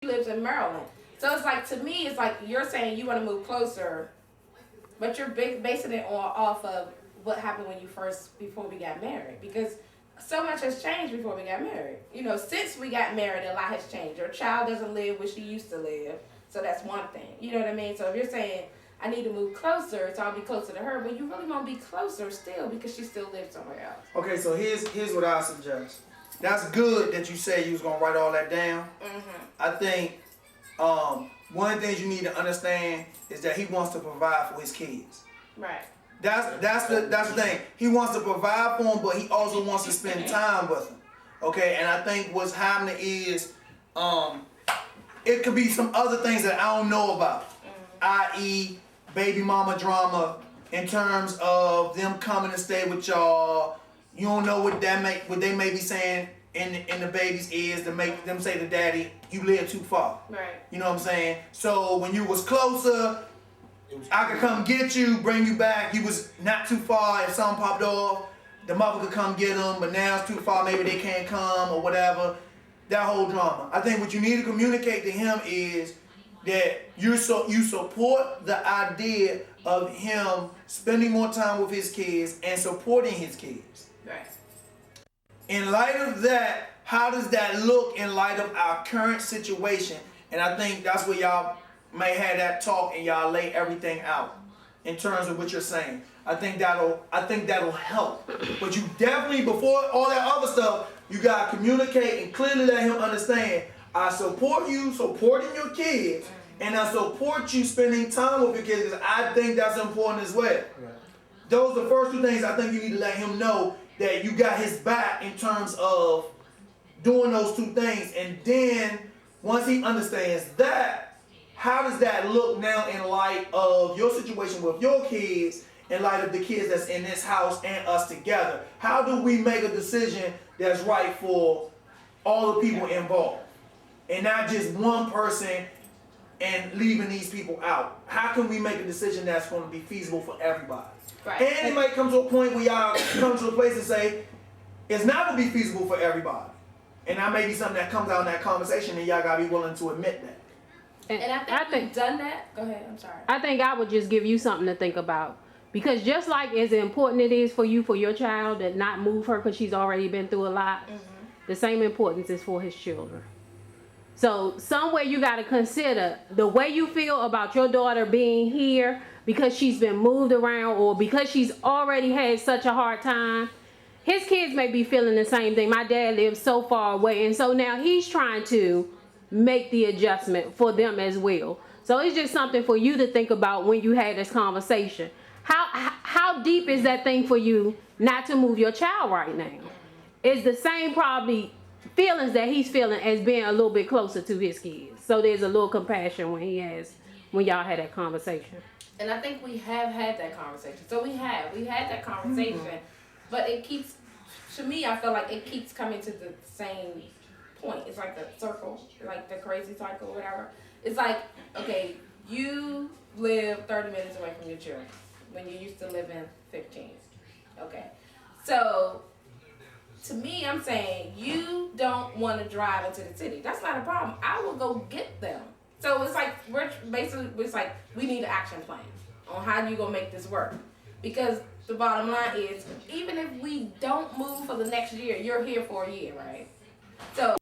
lives in Maryland. So it's like, to me, it's like you're saying you want to move closer, but you're basing it off of what happened when you first, before we got married. Because so much has changed before we got married. You know, since we got married, a lot has changed. Your child doesn't live where she used to live. So that's one thing. You know what I mean? So if you're saying, I need to move closer, so I'll be closer to her, but you really want to be closer still because she still lives somewhere else. Okay, so here's what I suggest. That's good that you say you was gonna write all that down. I think one of the things you need to understand is that he wants to provide for his kids. Right. That's the thing. He wants to provide for them, but he also wants to spend time with them. Okay, and I think what's happening is it could be some other things that I don't know about, i.e. baby mama drama, in terms of them coming to stay with y'all. You don't know what they may be saying in the baby's ears to make them say to daddy, you live too far. Right. You know what I'm saying? So when you was closer, I could come get you, bring you back. You was not too far. If something popped off, the mother could come get them, but now it's too far. Maybe they can't come or whatever. That whole drama. I think what you need to communicate to him is that you support the idea of him spending more time with his kids and supporting his kids. Right. In light of that, how does that look in light of our current situation? And I think that's where y'all may have that talk and y'all lay everything out in terms of what you're saying. I think that'll help. But you definitely, before all that other stuff, you gotta communicate and clearly let him understand. I support you supporting your kids, and I support you spending time with your kids because I think that's important as well. Right. Those are the first two things I think you need to let him know, that you got his back in terms of doing those two things. And then once he understands that, how does that look now in light of your situation with your kids, in light of the kids that's in this house and us together? How do we make a decision that's right for all the people involved and not just one person and leaving these people out? How can we make a decision that's going to be feasible for everybody? Right. And it might come to a point where y'all come to a place and say, it's not going to be feasible for everybody. And that may be something that comes out in that conversation, and y'all got to be willing to admit that. And I think we've done that. Go ahead, I'm sorry. I think I would just give you something to think about. Because just like as important it is for you, for your child, to not move her because she's already been through a lot, the same importance is for his children. So somewhere you got to consider the way you feel about your daughter being here because she's been moved around or because she's already had such a hard time. His kids may be feeling the same thing. My dad lives so far away, and so now he's trying to make the adjustment for them as well. So it's just something for you to think about when you had this conversation. How deep is that thing for you not to move your child right now? It's the same probably feelings that he's feeling as being a little bit closer to his kids. So there's a little compassion when y'all had that conversation. And I think we have had that conversation. So we had that conversation, but it keeps, to me, I feel like it keeps coming to the same point. It's like a circle, like the crazy cycle or whatever. It's like, okay, you live 30 minutes away from your children when you used to live in 15. Okay. So to me, I'm saying you don't want to drive into the city. That's not a problem. I will go get them. So it's like we need an action plan on how you gonna make this work. Because the bottom line is, even if we don't move for the next year, you're here for a year, right? So